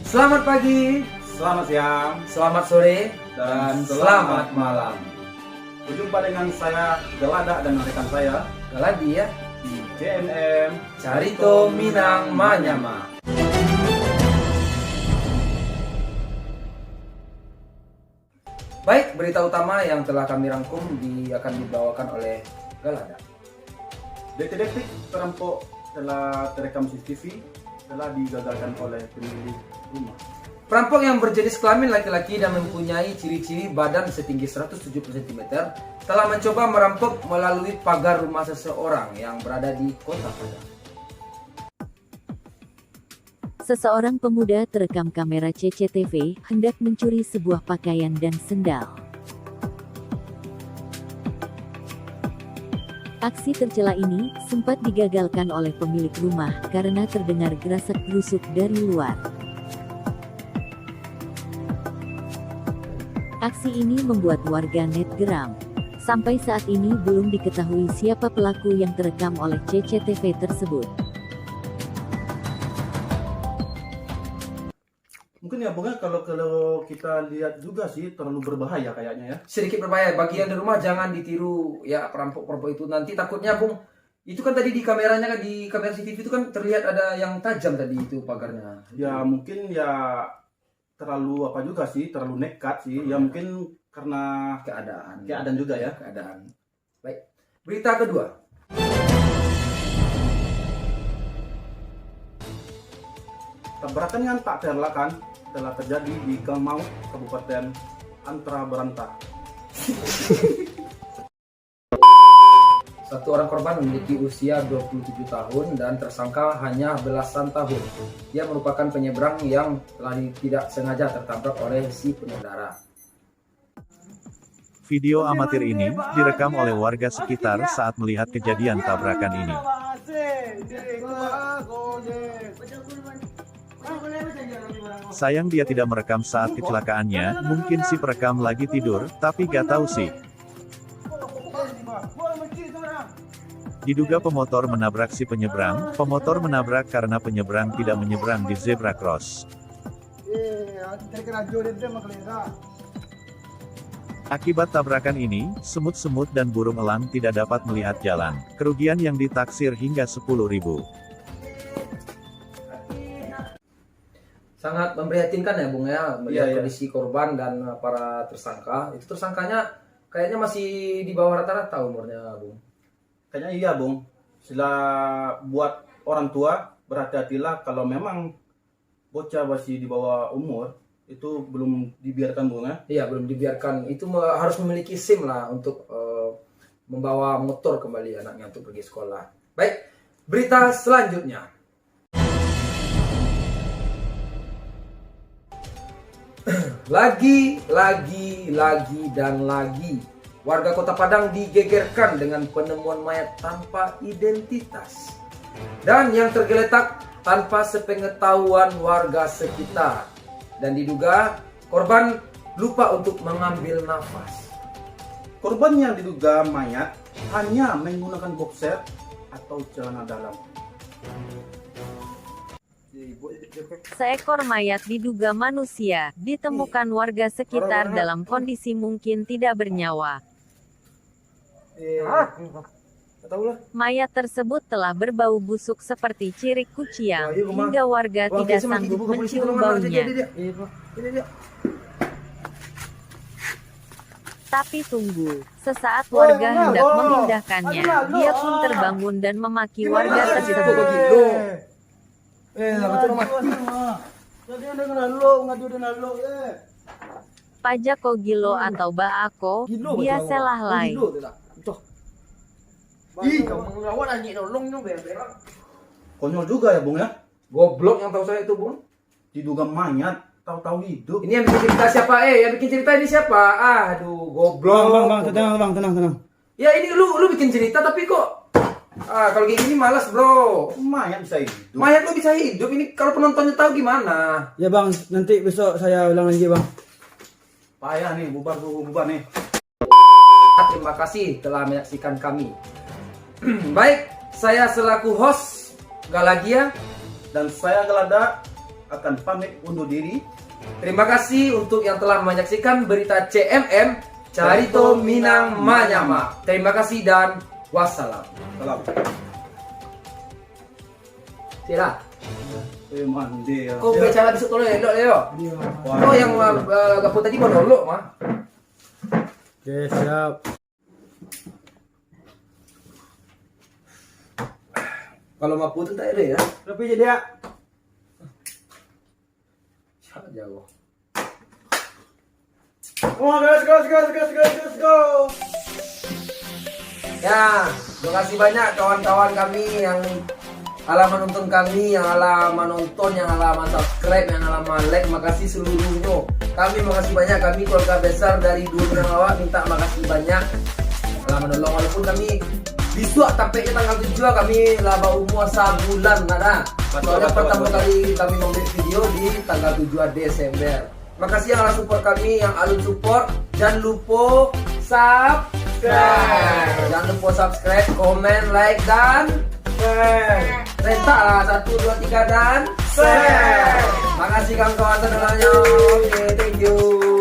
Selamat pagi, Selamat siang selamat sore, dan selamat malam. Berjumpa dengan saya Gelada dan rekan saya Galadi ya, di JNM Carito Minang Manyama. Baik, berita utama yang telah kami rangkum akan dibawakan oleh Galada. Detik-detik perampok telah terekam CCTV telah digagalkan oleh pemilik rumah. Perampok yang berjenis kelamin laki-laki dan mempunyai ciri-ciri badan setinggi 170 cm telah mencoba merampok melalui pagar rumah seseorang yang berada di Kota Padang. Seseorang pemuda terekam kamera CCTV hendak mencuri sebuah pakaian dan sendal. Aksi tercela ini sempat digagalkan oleh pemilik rumah karena terdengar gerasak-gerusuk dari luar. Aksi ini membuat warga net geram. Sampai saat ini belum diketahui siapa pelaku yang terekam oleh CCTV tersebut. Mungkin ya Bung ya, kalau kita lihat juga sih terlalu berbahaya kayaknya ya. Sedikit berbahaya bagi yang di rumah, jangan ditiru ya perampok-perampok itu. Nanti takutnya Bung, itu kan tadi di kameranya kan, di kamera CCTV itu kan terlihat ada yang tajam tadi itu pagarnya. Ya mungkin ya terlalu apa juga sih, terlalu nekat sih. Ya mungkin karena keadaan juga ya. Keadaan. Baik, berita kedua. Tabrakan yang tak terelakkan telah terjadi di Kelmau, Kabupaten Antara Berantah. Satu orang korban memiliki usia 27 tahun dan tersangka hanya belasan tahun. Dia merupakan penyeberang yang telah tidak sengaja tertabrak oleh si pengendara. Video amatir ini direkam oleh warga sekitar saat melihat kejadian tabrakan ini. Sayang dia tidak merekam saat kecelakaannya, mungkin si perekam lagi tidur, tapi gak tahu sih. Diduga pemotor menabrak si penyeberang, pemotor menabrak karena penyeberang tidak menyeberang di zebra cross. Akibat tabrakan ini, semut-semut dan burung elang tidak dapat melihat jalan. Kerugian yang ditaksir hingga 10.000. Sangat memprihatinkan ya Bung ya, melihat Iya. kondisi korban dan para tersangka. Itu tersangkanya kayaknya masih di bawah rata-rata umurnya Bung. Kayaknya iya Bung. Sila buat orang tua berhati-hatilah kalau memang bocah masih di bawah umur itu belum dibiarkan Bung ya. Iya, belum dibiarkan. Itu harus memiliki SIM lah untuk membawa motor kembali anaknya untuk pergi sekolah. Baik, berita selanjutnya. Lagi warga Kota Padang digegerkan dengan penemuan mayat tanpa identitas dan yang tergeletak tanpa sepengetahuan warga sekitar, dan diduga korban lupa untuk mengambil nafas. Korban yang diduga mayat hanya menggunakan boxer atau celana dalam. Seekor mayat diduga manusia ditemukan warga sekitar dalam kondisi mungkin tidak bernyawa. Mayat tersebut telah berbau busuk seperti cirik kucing, hingga warga tidak sanggup mencium baunya. Tapi tunggu, sesaat warga hendak memindahkannya, dia pun terbangun dan memaki warga tersebut. Pajak Kogilo atau Baako, biasalah lain. Konyol juga ya Bung ya. Goblok yang tahu saya itu Bung. Diduga mayat, tahu-tahu hidup. Ini yang bikin cerita siapa? Yang bikin cerita ini siapa? Aduh, goblok. Bang, tenang. Ya ini lu bikin cerita tapi kok kalau kayak gini malas bro. Mayat bisa hidup. Mayat lu bisa hidup, ini kalau penontonnya tahu gimana? Ya bang, nanti besok saya ulang lagi bang. Payah nih, bubar nih. Terima kasih telah menyaksikan kami. Baik, saya selaku host Galadia Dan saya Gelada akan pamit undur diri. Terima kasih untuk yang telah menyaksikan berita CMM Carito Minang Manyama. Terima kasih dan wassalam. Salam. Sila. Mandi ya. Kau bicara besok tolong ya, Leo. Wah. Oh yang gapur tadi mau dulu mah. Oke, siap. Kalau mapu itu tak ada ya. Tapi jadi ya. Siapa jauh. Oh, gas. Ya, terima kasih banyak kawan-kawan kami yang ala menonton kami, yang ala menonton, yang ala subscribe, yang ala like. Makasih seluruhnya. Kami makasih banyak, kami keluarga besar dari dunia awak minta makasih banyak. Ala menolong walaupun kami besok sampai tanggal 7 kami laba umur sebulan nada. Soalnya pertama kali kami membuat video di tanggal 7 Desember. Makasih yang ala support kami, yang alun support. Jangan lupa subscribe. Jangan lupa subscribe, komen, like dan share. Rentak lah 1, 2, 3 dan share. Makasih kawan-kawan semuanya. Oke, thank you.